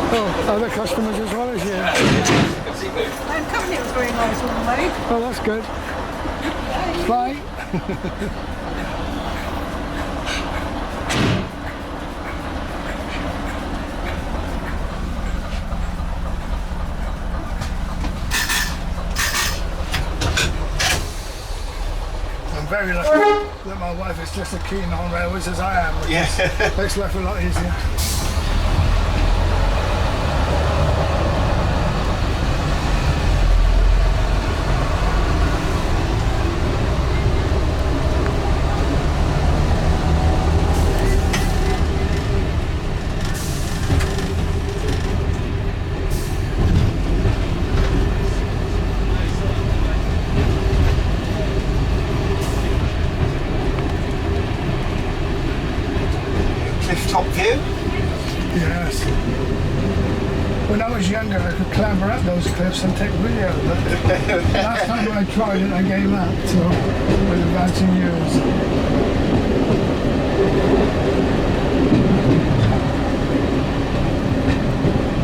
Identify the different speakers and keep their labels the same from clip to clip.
Speaker 1: Oh, other customers as well as you?
Speaker 2: And company was very nice all the way.
Speaker 1: Oh, that's good. Bye. I'm very lucky that my wife is just as keen on railways as I am, which makes life a lot easier.
Speaker 3: Top view?
Speaker 1: Yes. When I was younger, I could clamber up those cliffs and take video, but last time I tried it, I gave up, so with advancing years.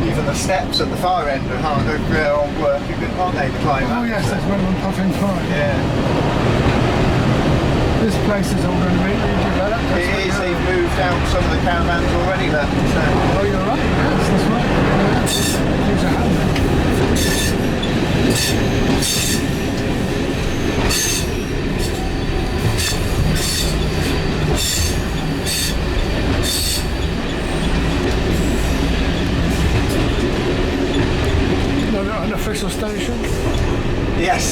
Speaker 3: Even the steps at the far end are hard, working good, aren't they, to climb up?
Speaker 1: Oh yes, that's one of them puffing fine.
Speaker 3: Yeah.
Speaker 1: This place is all going to be redeveloped.
Speaker 3: It is, they've moved out some of the caravans already there. So.
Speaker 1: Oh, you're right, yes, that's right. Yeah. Things are happening. Another unofficial station?
Speaker 3: Yes.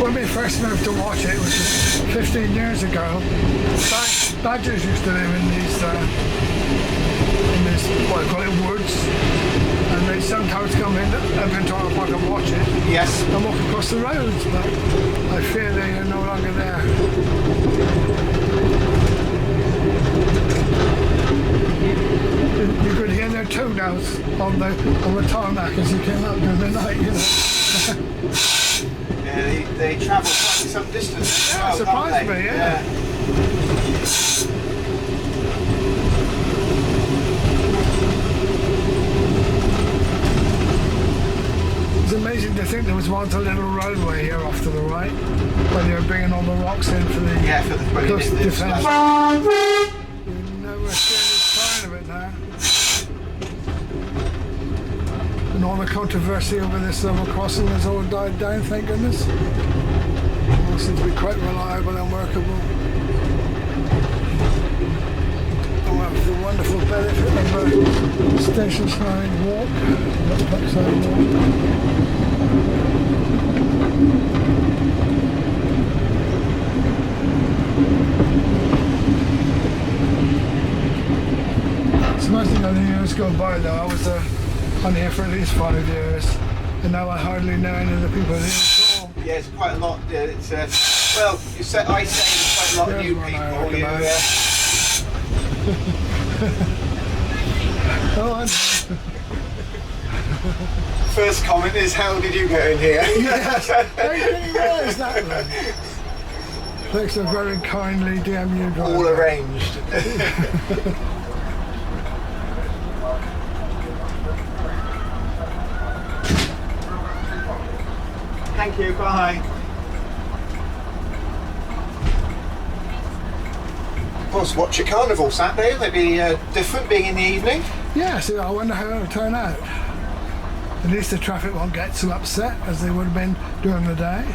Speaker 1: When we first moved to watch it, which was 15 years ago, badgers used to live in these, what I call it, woods, and they sometimes come in up into our park and watch it.
Speaker 3: Yes.
Speaker 1: And walk across the roads, but I fear they are no longer there. You could hear their toe notes on the tarmac as you came up during the night, you know.
Speaker 3: Yeah, they travel quite some distance.
Speaker 1: Yeah, surprised me, yeah. It's amazing to think there was once a little roadway here off to the right when they were bringing all the rocks in for the coast defence. You never see any sign of it now. And all the controversy over this level crossing has all died down, thank goodness. It all seems to be quite reliable and workable. And we have the wonderful benefit of a station side walk, backside walk. It's amazing how the years go by though. I was on here for at least 5 years, and now I hardly know any of the people here at all.
Speaker 3: Yeah, it's quite a lot. It's well, I say there's quite a lot of new people.
Speaker 1: Oh, I know.
Speaker 3: First comment is, how did you get in here?
Speaker 1: Yes, I didn't realise that one. Thanks to a very kindly DMU driver.
Speaker 3: All arranged. Thank you, bye. Of course, watch your carnival Saturday, they'd be different being in the evening.
Speaker 1: Yeah, so I wonder how it'll turn out. At least the traffic won't get so upset as they would have been during the day.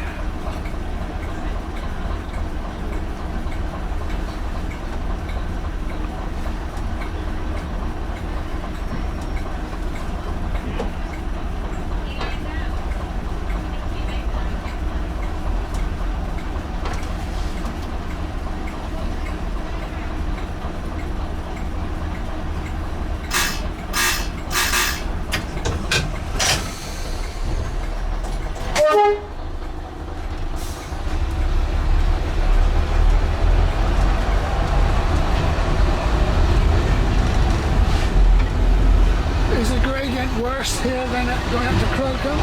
Speaker 1: worse here than going up to Crocombe?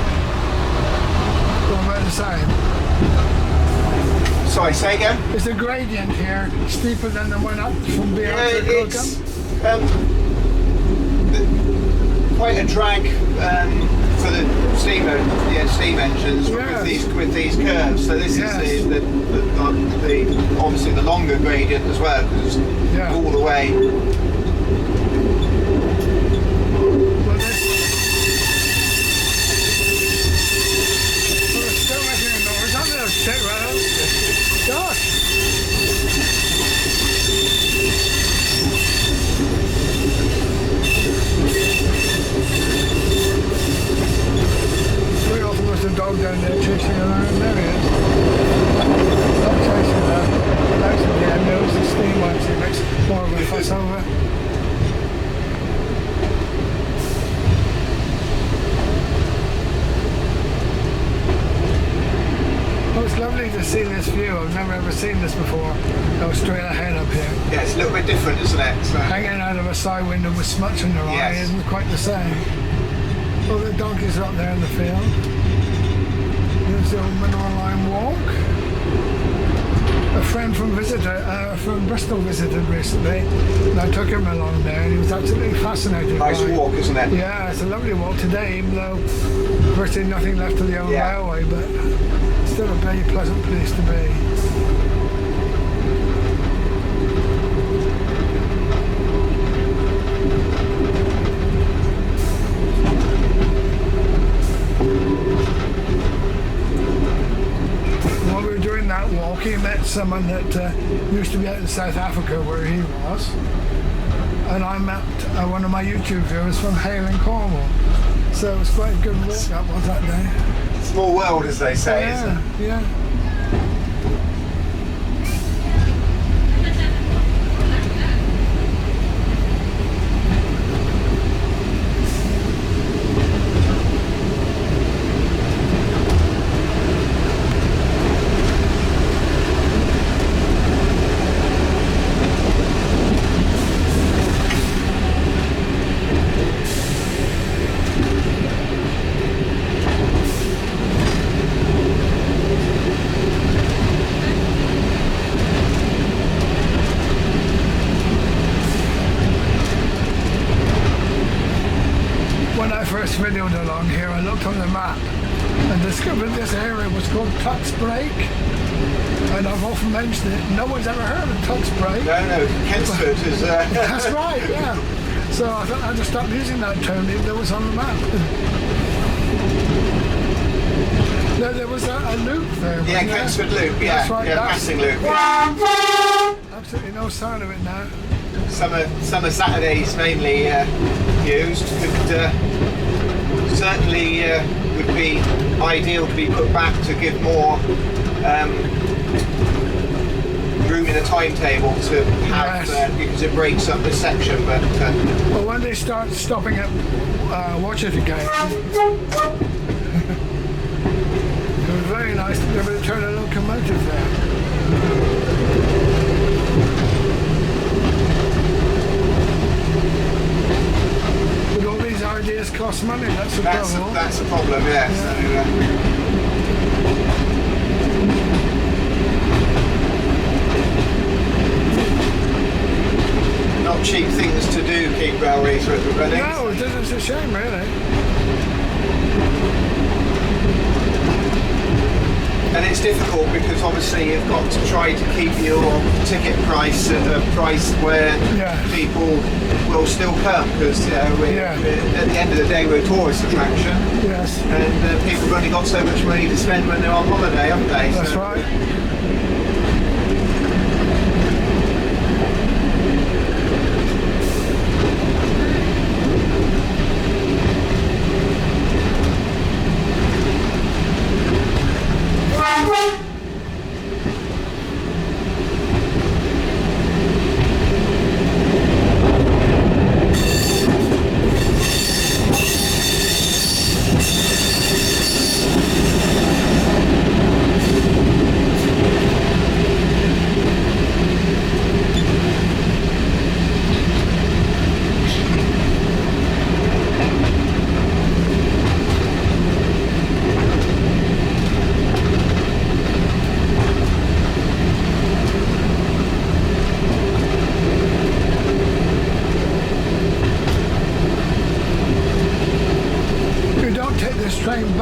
Speaker 1: Or about the same?
Speaker 3: Sorry, say again?
Speaker 1: Is the gradient here steeper than the one up from beyond to
Speaker 3: It's
Speaker 1: Crocombe?
Speaker 3: quite a drag for the steam engines with these curves. So this is the obviously the longer gradient as well, because it's all the way.
Speaker 1: Well, it's still making a noise, aren't they? Shit rails. Gosh. Very often there's a dog down there chasing around. There he is. Not chasing her. That's the DMU, it's the steam ones. He makes more of a fuss over. Well, it's lovely to see this view. I've never ever seen this before. Go straight ahead up here.
Speaker 3: Yeah, it's a little bit different, isn't it? So.
Speaker 1: Hanging out of a side window with smuts in their eye isn't quite the same. Well, the donkeys are up there in the field. There's the old mineral line walk. A friend from Bristol visited recently, and I took him along there, and he was absolutely fascinated.
Speaker 3: Nice walk, isn't it?
Speaker 1: Yeah, it's a lovely walk today, even though virtually nothing left of the old railway, but still a very pleasant place to be. While we were doing that walk, he met someone that used to be out in South Africa where he was, and I met one of my YouTube viewers from Hale in Cornwall. So it was quite a good walk that was that day.
Speaker 3: Small world, as they say, isn't it?
Speaker 1: Yeah. First videoed along here, I looked on the map and discovered this area was called Tuck's Break, and I've often mentioned it. No one's ever heard of Tuck's Break.
Speaker 3: No, Kensford is.
Speaker 1: That's right, yeah. So I thought I'd just stop using that term even though it's on the map. No, there was a loop there.
Speaker 3: Yeah, Kensford Loop. Yeah,
Speaker 1: that's right,
Speaker 3: passing loop.
Speaker 1: Absolutely no sign of it now.
Speaker 3: Summer Saturdays mainly used. Could certainly would be ideal to be put back to give more room in a timetable to have because it breaks up this section. But
Speaker 1: well, when they start stopping at watch it again. It was very nice to be able to turn a locomotive there. But all these ideas cost money, that's the problem.
Speaker 3: That's the problem, yeah. So, not cheap things to do, keep railways running.
Speaker 1: No, it's a shame, really.
Speaker 3: And it's difficult because obviously you've got to try to keep your ticket price at a price where people will still come, because at the end of the day we're a tourist attraction.
Speaker 1: Yes.
Speaker 3: And people have only got so much money to spend when they're on holiday, haven't they?
Speaker 1: That's right.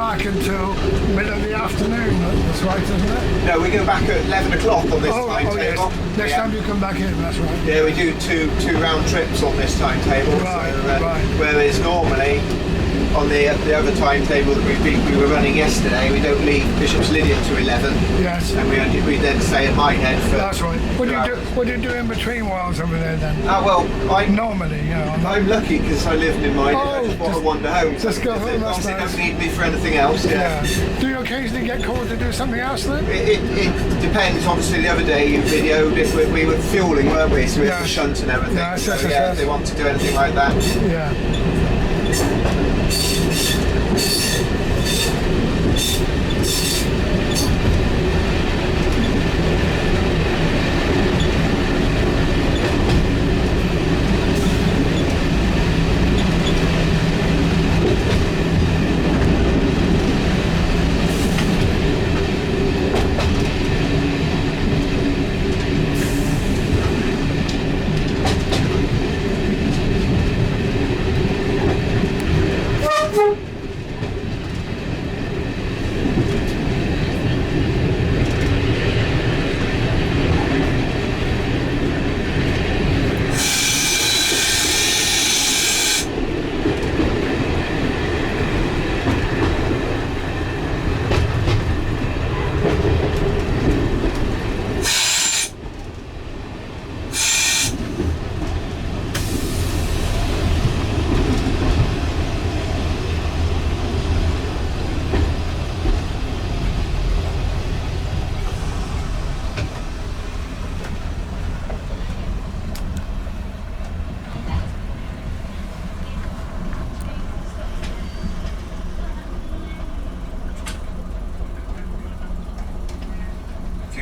Speaker 1: back until middle of the afternoon. That's right, isn't it?
Speaker 3: No, we go back at 11 o'clock on this timetable.
Speaker 1: Yes. Next time you come back in, that's right.
Speaker 3: Yeah, we do two round trips on this timetable.
Speaker 1: Right,
Speaker 3: so,
Speaker 1: right.
Speaker 3: Whereas normally on the other timetable that we were running yesterday, we don't leave Bishop's Lydian to 11.
Speaker 1: Yes.
Speaker 3: And we then stay at Minehead for.
Speaker 1: That's right. What do you do in between whiles over there then?
Speaker 3: Well,
Speaker 1: normally, you know.
Speaker 3: I'm lucky because I live in Minehead. I just want to wander home.
Speaker 1: Just go home. That's
Speaker 3: Obviously,
Speaker 1: nice.
Speaker 3: don't need me for anything else. Yeah.
Speaker 1: Do you occasionally get called to do something else then?
Speaker 3: It depends. Obviously, the other day you videoed it. We were fueling, weren't we? So we had to shunt and everything.
Speaker 1: Yes,
Speaker 3: so,
Speaker 1: yes.
Speaker 3: if they want to do anything like that.
Speaker 1: Yeah.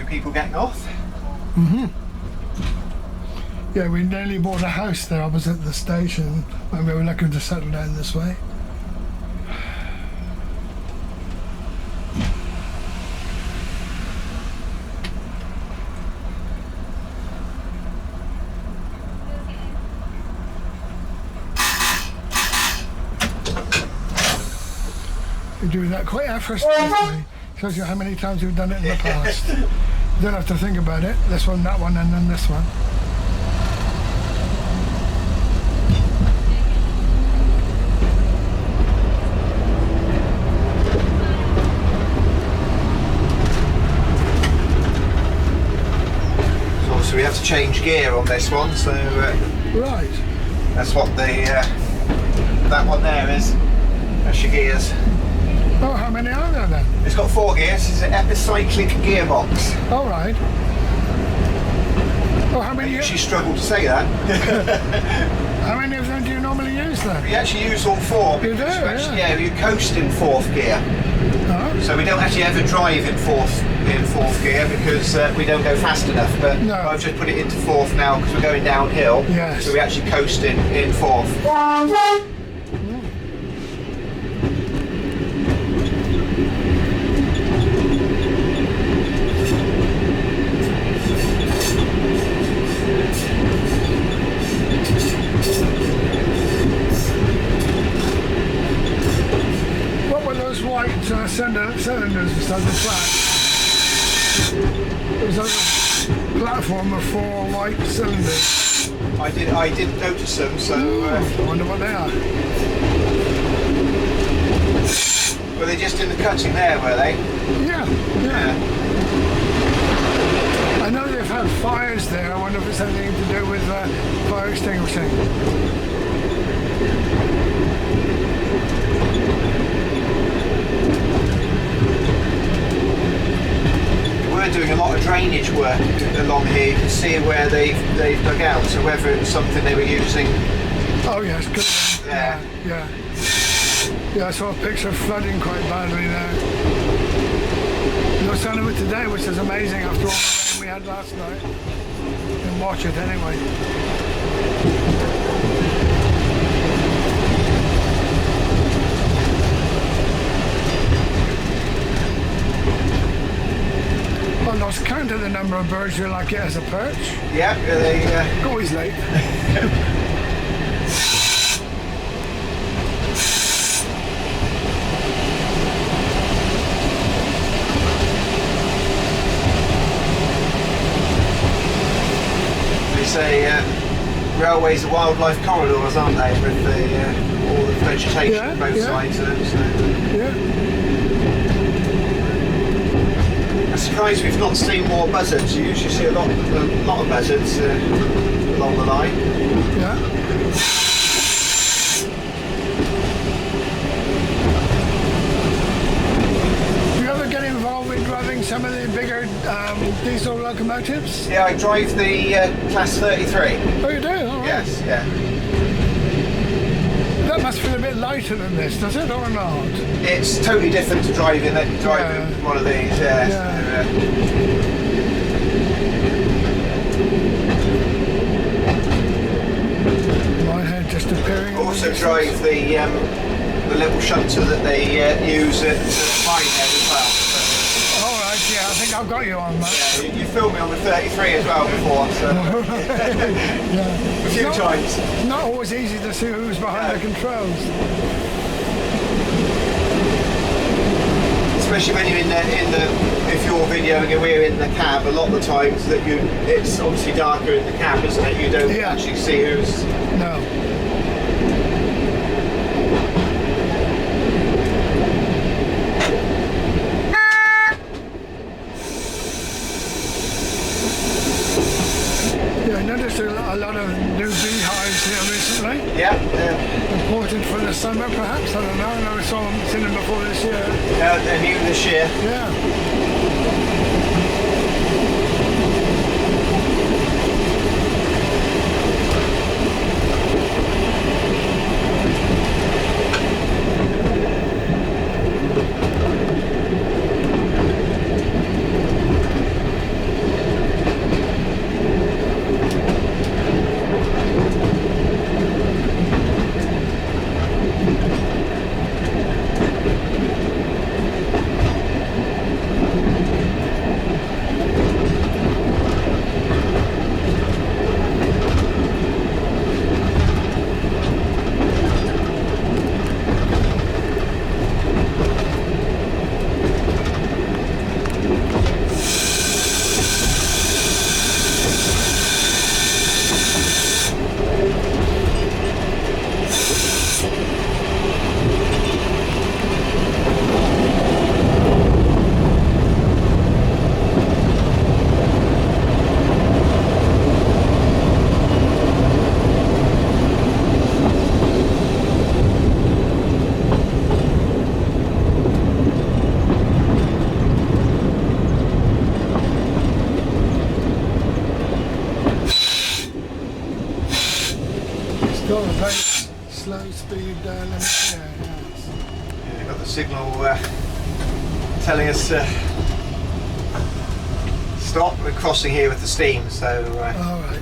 Speaker 3: People getting off.
Speaker 1: Yeah, we nearly bought a house there opposite the station when we were looking to settle down this way. We do that quite effortlessly. Shows you how many times we've done it in the past. You don't have to think about it. This one, that one, and then this one.
Speaker 3: So we have to change gear on this one. So
Speaker 1: right.
Speaker 3: That's what that one there is. That's your gears.
Speaker 1: Oh, how many are there then?
Speaker 3: It's got 4 gears. It's an epicyclic gearbox.
Speaker 1: All right. Oh, how many?
Speaker 3: I usually struggle to say that.
Speaker 1: How many of them do you normally use then?
Speaker 3: We actually use all 4.
Speaker 1: You do,
Speaker 3: yeah. You coast in 4th gear.
Speaker 1: Oh.
Speaker 3: So we don't actually ever drive in fourth gear because we don't go fast enough. But
Speaker 1: no.
Speaker 3: I've just put it into 4th now because we're going downhill.
Speaker 1: Yes.
Speaker 3: So we actually coast in 4th.
Speaker 1: Cylinders beside the track. There's a platform of 4 white cylinders.
Speaker 3: I did notice them, so
Speaker 1: I wonder what they are.
Speaker 3: Were they just in the cutting there, were they?
Speaker 1: Yeah. I know they've had fires there. I wonder if it's anything to do with fire extinguishing.
Speaker 3: We're doing a lot of drainage work along here. You can see where they've dug out, so whether it's something they were using.
Speaker 1: Oh yes, good. Yeah, I saw a picture of flooding quite badly there. No sign of it today, which is amazing after all the rain we had last night. You can watch it anyway. I lost count of the number of birds you like it as a perch.
Speaker 3: Yeah, they
Speaker 1: always late.
Speaker 3: say, railways are wildlife corridors, aren't they? With all the vegetation on both sides of them. So.
Speaker 1: Yeah.
Speaker 3: I'm surprised we've not seen more buzzards. You usually see a lot of buzzards along the line.
Speaker 1: Yeah. Some of the bigger diesel locomotives?
Speaker 3: Yeah, I drive the Class 33.
Speaker 1: Oh, you do? All right.
Speaker 3: Yes, yeah.
Speaker 1: That must feel a bit lighter than this, does it, or not?
Speaker 3: It's totally different to driving one of these, yeah.
Speaker 1: Minehead just appearing.
Speaker 3: Also drive the little shunter that they use at Minehead as well.
Speaker 1: Yeah, I think I've got you on that.
Speaker 3: Yeah, you filmed me on the 33 as well before, so
Speaker 1: yeah.
Speaker 3: a few times.
Speaker 1: It's not always easy to see who's behind the controls.
Speaker 3: Especially when you're if you're videoing and we're in the cab, a lot of the times that it's obviously darker in the cab, isn't it? You don't actually see who's.
Speaker 1: No. I noticed a lot of new beehives here recently.
Speaker 3: Yeah.
Speaker 1: Imported for the summer, perhaps. I don't know. I never seen them before this year.
Speaker 3: Yeah, they're new this year.
Speaker 1: Yeah. Got a very slow speed limit. Yeah,
Speaker 3: you've got the signal telling us stop. We're crossing here with the steam, so.
Speaker 1: All right.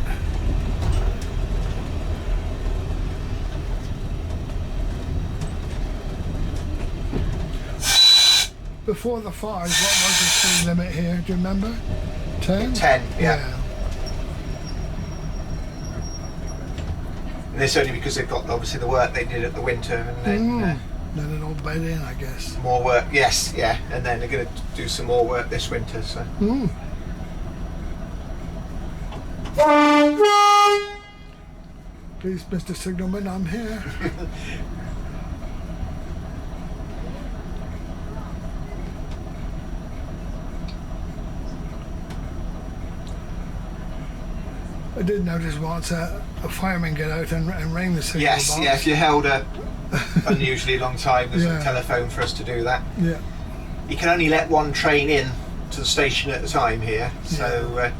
Speaker 1: Before the fires, what was the speed limit here? Do you remember? 10?
Speaker 3: 10, yeah. And it's only because they've got obviously the work they did at the winter, and then
Speaker 1: it all bed in, I guess.
Speaker 3: More work, yes, yeah, and then they're going to do some more work this winter. So.
Speaker 1: Please, Mr. Signalman, I'm here. I did notice once a fireman get out and ring the signal box.
Speaker 3: Yeah, if you held a unusually long time, there's a telephone for us to do that.
Speaker 1: Yeah.
Speaker 3: You can only let one train in to the station at a time here, so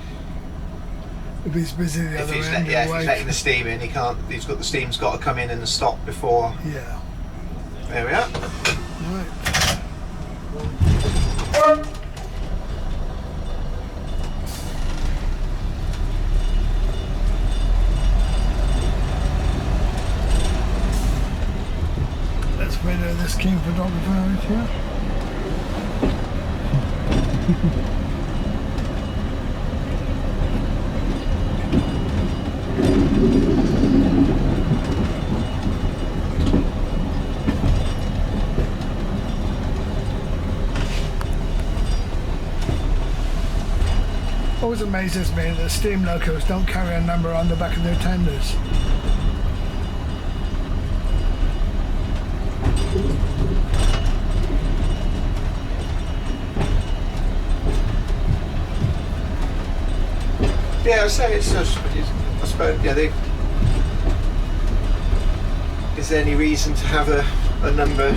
Speaker 1: if he's busy the other end,
Speaker 3: if he's letting the steam in, he can't. The steam's got to come in and stop before.
Speaker 1: Yeah.
Speaker 3: There we are.
Speaker 1: Right. Video this king photographer right here. always amazes me that steam locos don't carry a number on the back of their tenders.
Speaker 3: Yeah, I say it's just, I suppose, yeah, is there any reason to have a number,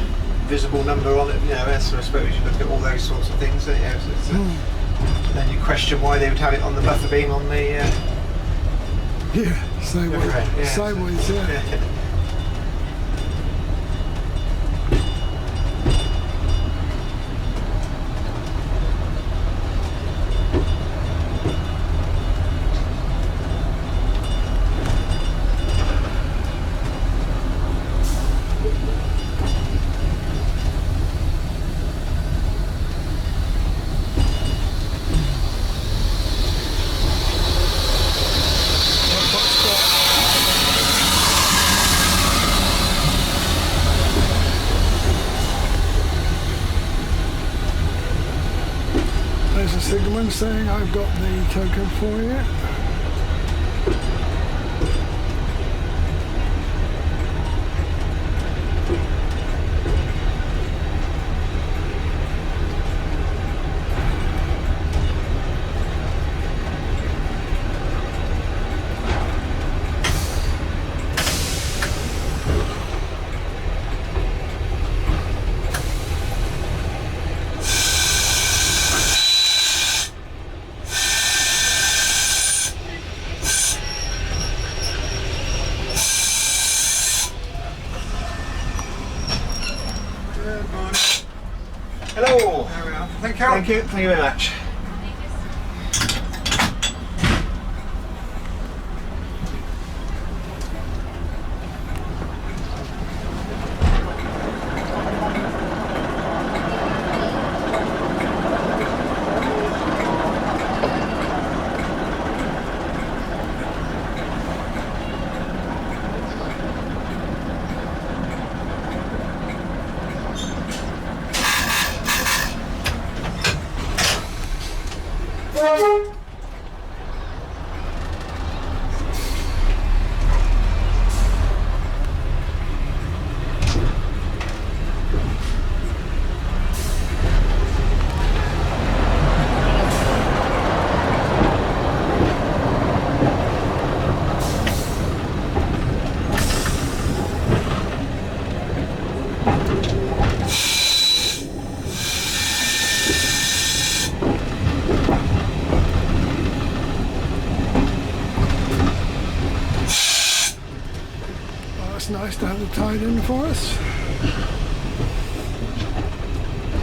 Speaker 3: visible number on it? You know, so I suppose you look at all those sorts of things. You know, then you question why they would have it on the buffer beam on the.
Speaker 1: Yeah, sideways. Sideways, yeah. There's a signalman saying I've got the token for you.
Speaker 3: Hello.
Speaker 1: There we are. Thank you.
Speaker 3: Thank you. Thank you very much. Nice to have it tied in for us.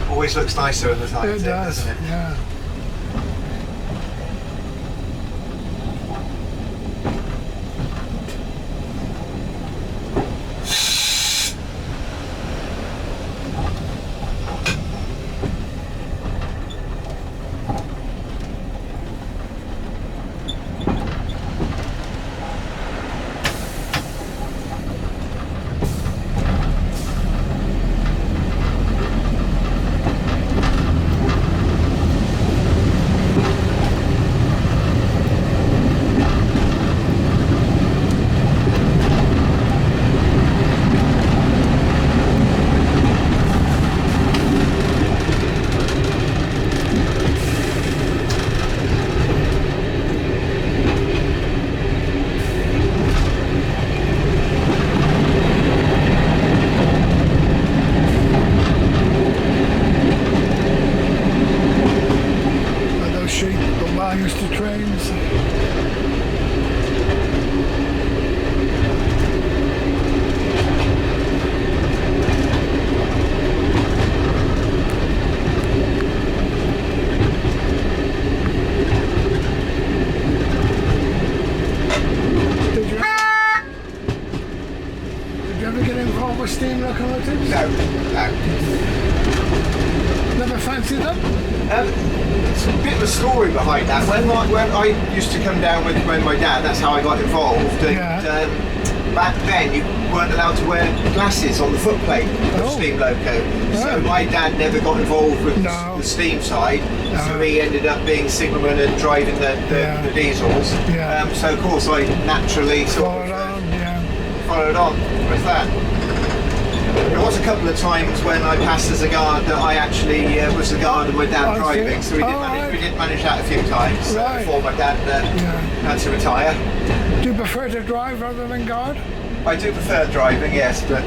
Speaker 3: Always looks nicer in the tied in, doesn't it?
Speaker 1: Yeah. Used to trains. Did you ever get involved with steam locomotives?
Speaker 3: No.
Speaker 1: Never fancied them?
Speaker 3: It's a bit of a story behind that. When I used to come down with my dad, that's how I got involved. And, back then you weren't allowed to wear glasses on the footplate of the steam loco. So my dad never got involved with the steam side, so he ended up being signalman and driving the diesels. So of course I naturally sort of followed on with that. There was a couple of times when I passed as a guard that I actually was the guard and my dad driving, so we did manage that a few times before my dad had to retire.
Speaker 1: Do you prefer to drive rather than guard?
Speaker 3: I do prefer driving, yes, but...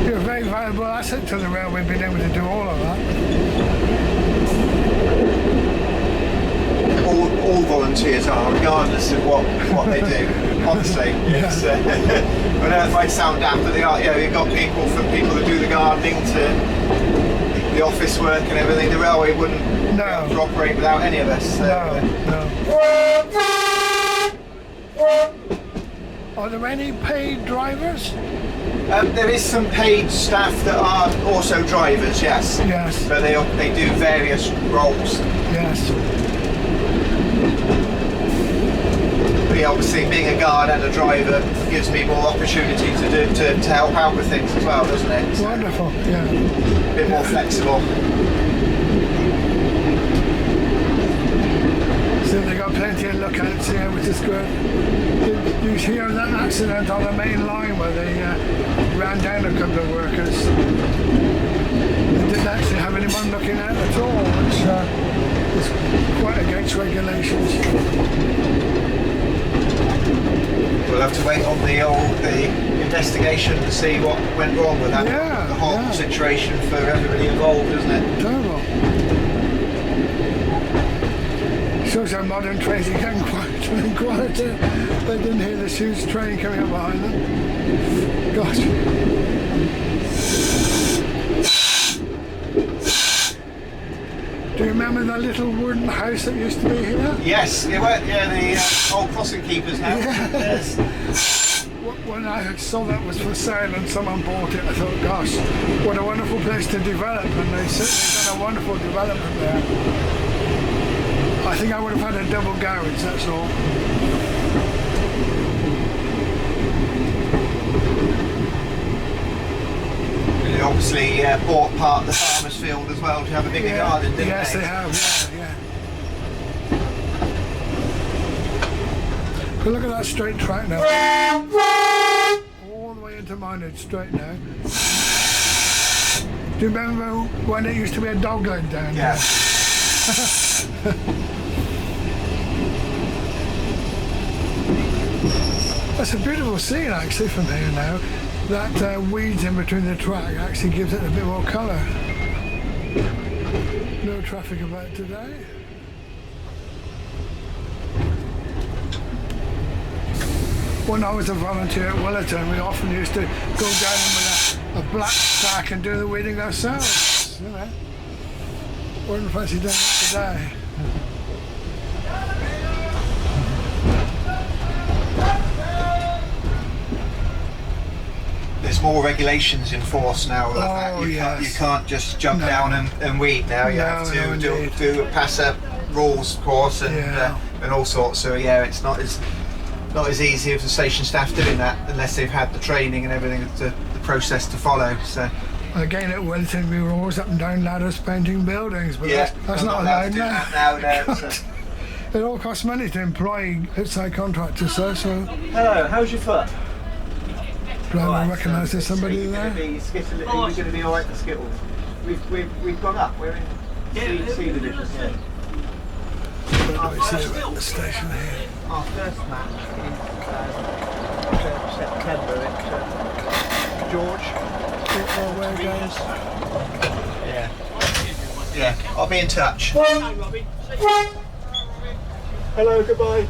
Speaker 1: You're a very valuable asset to the railway, being able to do all of that.
Speaker 3: All volunteers are, regardless of what they do, honestly. It's, I know it might sound daft, but they are. You've got people that do the gardening to the office work and everything. The railway wouldn't be able to operate without any of us.
Speaker 1: Are there any paid drivers?
Speaker 3: There is some paid staff that are also drivers, yes. But they do various roles. Obviously being a guard and a driver gives me more opportunity to help out with things as well, doesn't it? So
Speaker 1: wonderful,
Speaker 3: a bit more flexible.
Speaker 1: So they got plenty of lookouts here, which is good. Did you hear that accident on the main line where they ran down a couple of workers? They didn't actually have anyone looking at at all, which is quite against regulations.
Speaker 3: We'll have to wait on the investigation to see what went wrong with that. The whole situation for everybody involved, isn't it?
Speaker 1: Terrible. Shows how modern trains are getting quieter and quieter. They didn't hear the huge train coming up behind them. Gosh. Do you remember that little wooden house that used to be here?
Speaker 3: Yes, the old crossing keepers now. Yes.
Speaker 1: When I saw that was for sale and someone bought it, I thought, gosh, what a wonderful place to develop, and they certainly done a wonderful development there. I think I would have had a double garage, that's all.
Speaker 3: They obviously bought part of the farmer's field as well to have a bigger garden, didn't they?
Speaker 1: Yes, they have, But look at that straight track now. All the way into Minehead straight now. Do you remember when it used to be a dog leg down there? That's a beautiful scene actually from here now. That weeds in between the track actually gives it a bit more colour. No traffic about today. When I was a volunteer at Willerton, we often used to go down with a black sack and do the weeding ourselves, you know. Wouldn't fancy doing it today.
Speaker 3: There's more regulations in force now. You can't just jump down and weed now. You have to do pass a rules course and all sorts. So it's not as easy as the station staff doing that unless they've had the training and everything, the process to follow. So
Speaker 1: again, at Willerton we were always up and down ladders painting buildings, but that's not allowed now. It all costs money to employ outside contractors, so.
Speaker 3: Hello, how's your foot?
Speaker 1: Do I recognise there's somebody there?
Speaker 3: Are you going to be alright for Skittles? We've gone up, we're in C division.
Speaker 1: What do we see about the station here?
Speaker 3: Our first match is September at George.
Speaker 1: Where goes?
Speaker 3: Yeah, I'll be in touch. Hello, goodbye.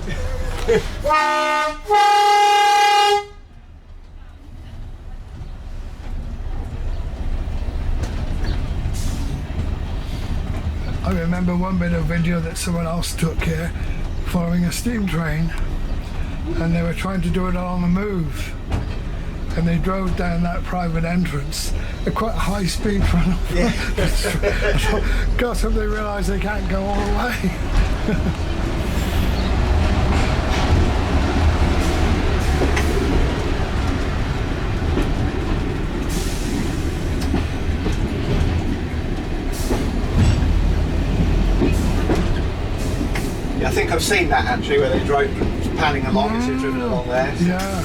Speaker 1: I remember one bit of video that someone else took here following a steam train, and they were trying to do it on the move, and they drove down that private entrance at quite a high speed front. God, hope they realise they can't go all the way.
Speaker 3: Yeah, I think I've seen that actually, where they drive panning along as they're driven along there. So.
Speaker 1: Yeah.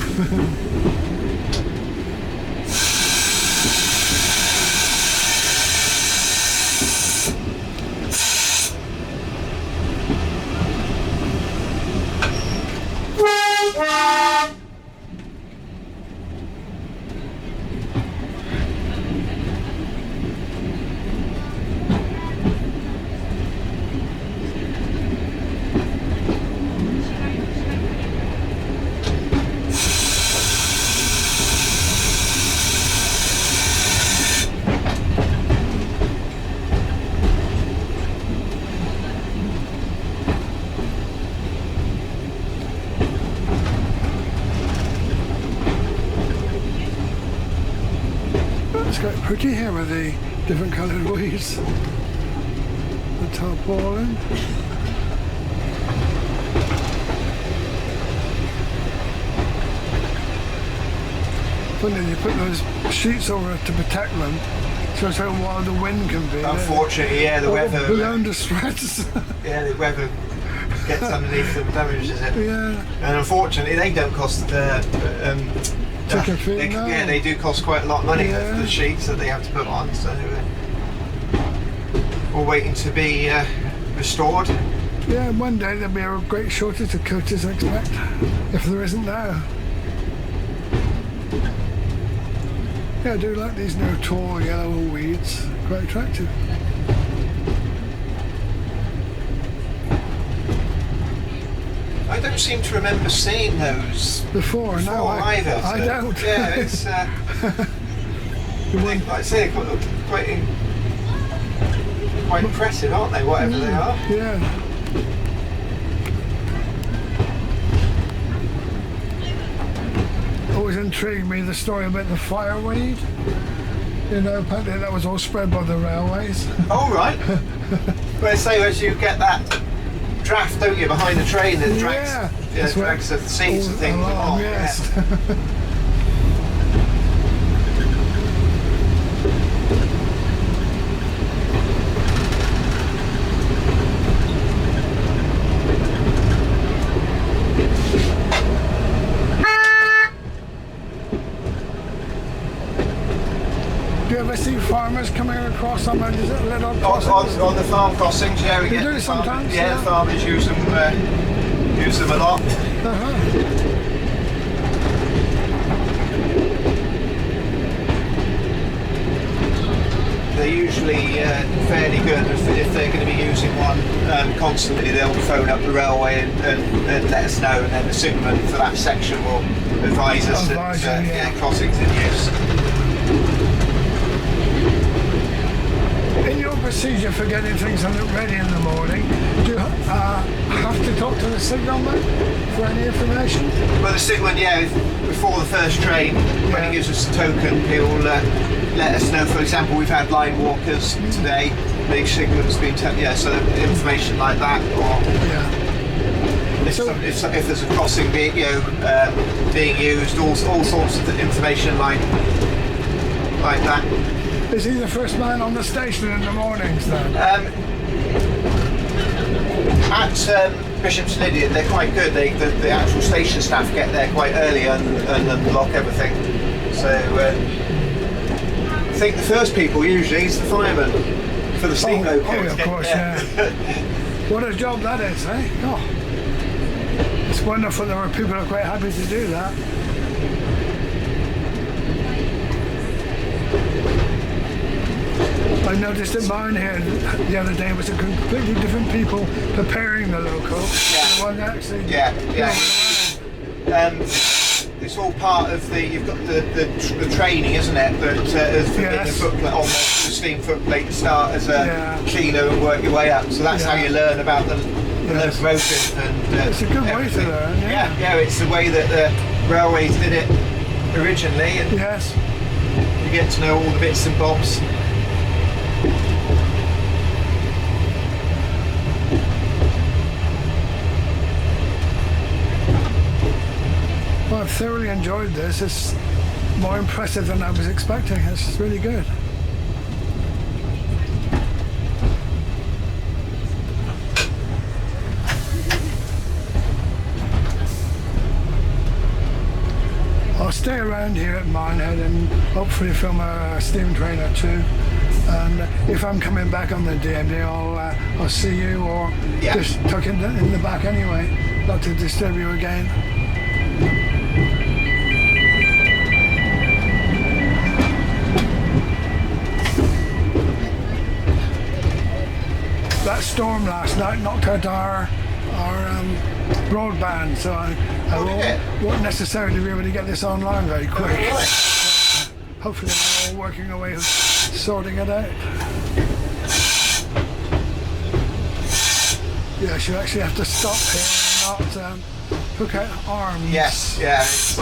Speaker 1: It's quite pretty here with the different coloured weeds. The tarpaulin. Funny, you put those sheets over it to protect them, so it's how wild the wind can be.
Speaker 3: Unfortunately, yeah, the weather.
Speaker 1: Blown to shreds.
Speaker 3: Yeah, the weather gets underneath them, damages it.
Speaker 1: Yeah.
Speaker 3: And unfortunately, they don't cost
Speaker 1: ticket fee, no.
Speaker 3: Yeah, they do cost quite a lot of money, the sheets that they have to put on, so we're waiting to be restored.
Speaker 1: Yeah, one day there'll be a great shortage of coaches, I expect, if there isn't now. Yeah, I do like these new tall yellow weeds, quite attractive.
Speaker 3: I don't seem to remember seeing those
Speaker 1: before no,
Speaker 3: either.
Speaker 1: I don't.
Speaker 3: Yeah, it's like I say, quite impressive, aren't they? Whatever they are.
Speaker 1: Yeah. Always intrigued me the story about the fireweed. You know, apparently that was all spread by the railways.
Speaker 3: Oh right. Well, say as you get that draft, don't you, behind the train that drags, drags the seats and things along.
Speaker 1: Yes.
Speaker 3: Yeah.
Speaker 1: Do you ever see farmers coming across some of these little crossings?
Speaker 3: On the farm crossings, yeah, we
Speaker 1: you
Speaker 3: get
Speaker 1: do sometimes.
Speaker 3: Yeah, the farmers use them a lot. They're usually fairly good. If they're going to be using one constantly, they'll phone up the railway and let us know, and then the signalman for that section will advise us that crossings in use.
Speaker 1: In your procedure for getting things ready in the morning, do you have to talk to the signalman for any information?
Speaker 3: Well, the signalman, before the first train, when he gives us the token, he'll let us know. For example, we've had line walkers today. The signalman's been so information like that, or if there's a crossing being used, all sorts of information like that.
Speaker 1: Is he the first man on the station in the mornings then?
Speaker 3: At Bishop's Lydian, they're quite good. The actual station staff get there quite early and unlock everything. So I think the first people usually is the fireman for the steam locomotive.
Speaker 1: Oh, of course, yeah. What a job that is, eh? Oh. It's wonderful there are people who are quite happy to do that. I noticed at Minehead the other day was a completely different people preparing the loco. The one actually.
Speaker 3: It's all part of you've got the training, isn't it? That as the footplate on the steam footplate to start as a cleaner and work your way up. So that's how you learn about the locomotive. And
Speaker 1: it's a good way to learn.
Speaker 3: Yeah, it's the way that the railways did it originally. And you get to know all the bits and bobs.
Speaker 1: Well, I've thoroughly enjoyed this. It's more impressive than I was expecting. It's really good. play around here at Minehead and hopefully film a steam train or two. And if I'm coming back on the DMU, I'll see you, or just tuck in the back anyway. Not to disturb you again. That storm last night knocked out our broadband, so I won't necessarily be able to get this online very quick. Hopefully we're all working away sorting it out. Yeah, she'll actually have to stop here and not hook out arms.
Speaker 3: Yes, yeah, it's...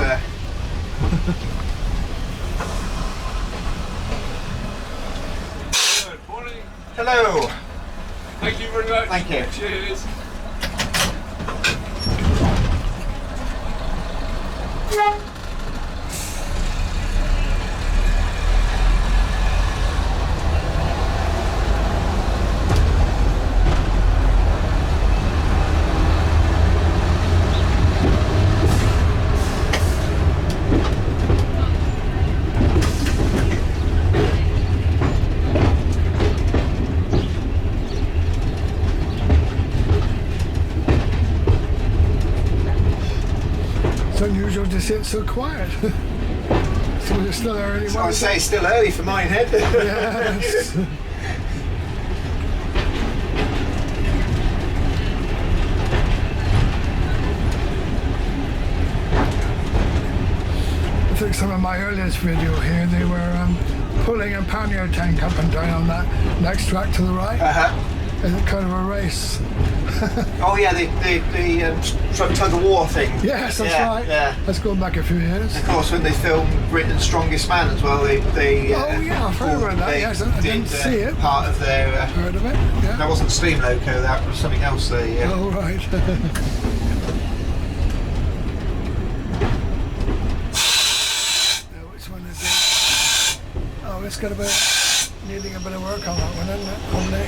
Speaker 4: Good morning.
Speaker 3: Hello.
Speaker 4: Thank you very much.
Speaker 3: Thank you.
Speaker 4: Cheers.
Speaker 1: It's unusual to sit so quiet. So it's still early.
Speaker 3: I would say it's still early for Minehead.
Speaker 1: Yes. I think some of my earliest video here, they were pulling a pannier tank up and down on that next track to the right. It's kind of a race.
Speaker 3: Oh yeah, the tug of war thing.
Speaker 1: Yes, that's right.
Speaker 3: Yeah.
Speaker 1: Let's go back a few years.
Speaker 3: Of course, when they filmed Britain's Strongest Man as well, they
Speaker 1: oh yeah, I've heard about that. Yes, I didn't see it.
Speaker 3: Part of their.
Speaker 1: Heard of it? Yeah.
Speaker 3: That wasn't Steam Loco. That was something else. They.
Speaker 1: Oh right. Which one is it? Oh, it's got a bit needing a bit of work on that one, isn't it? Only.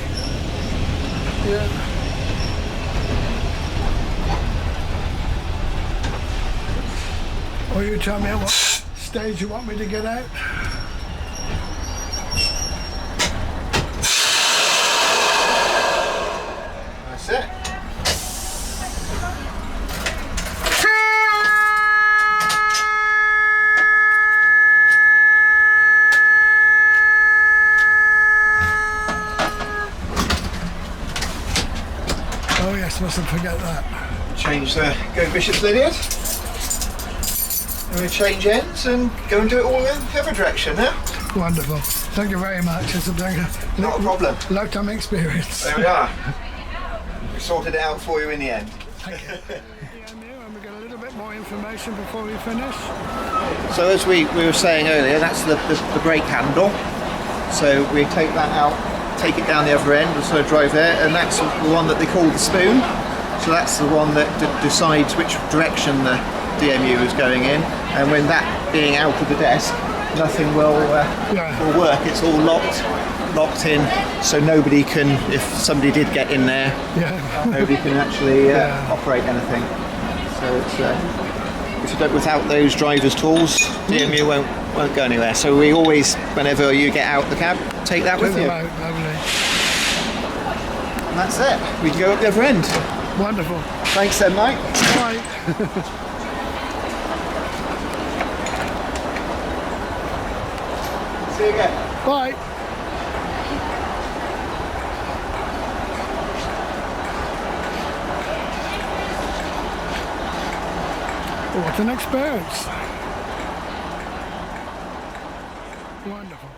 Speaker 1: Yeah. Or you tell me at what stage you want me to get out?
Speaker 3: That's it.
Speaker 1: Oh yes, mustn't forget that.
Speaker 3: Change the Go Bishop's Lydiard. And we change ends and go and do it all in the other direction now.
Speaker 1: Wonderful. Thank you very much. It's
Speaker 3: Not a problem.
Speaker 1: Lifetime experience.
Speaker 3: There we are. We sorted it out for you in the end.
Speaker 1: Thank you. And we got a little bit more information before we finish.
Speaker 3: So as we were saying earlier, that's the brake handle. So we take that out, take it down the other end and sort of drive there, and that's the one that they call the spoon. So that's the one that decides which direction the DMU is going in, and when that being out of the desk, nothing will work. It's all locked in, so nobody can, if somebody did get in there, nobody can actually operate anything. So it's if you don't, without those driver's tools, DMU won't go anywhere. So we always, whenever you get out the cab, take that with you. And that's it. We can go up the other end.
Speaker 1: Wonderful.
Speaker 3: Thanks then, Mike.
Speaker 1: Bye.
Speaker 3: See you again.
Speaker 1: Bye. What an experience. Wonderful.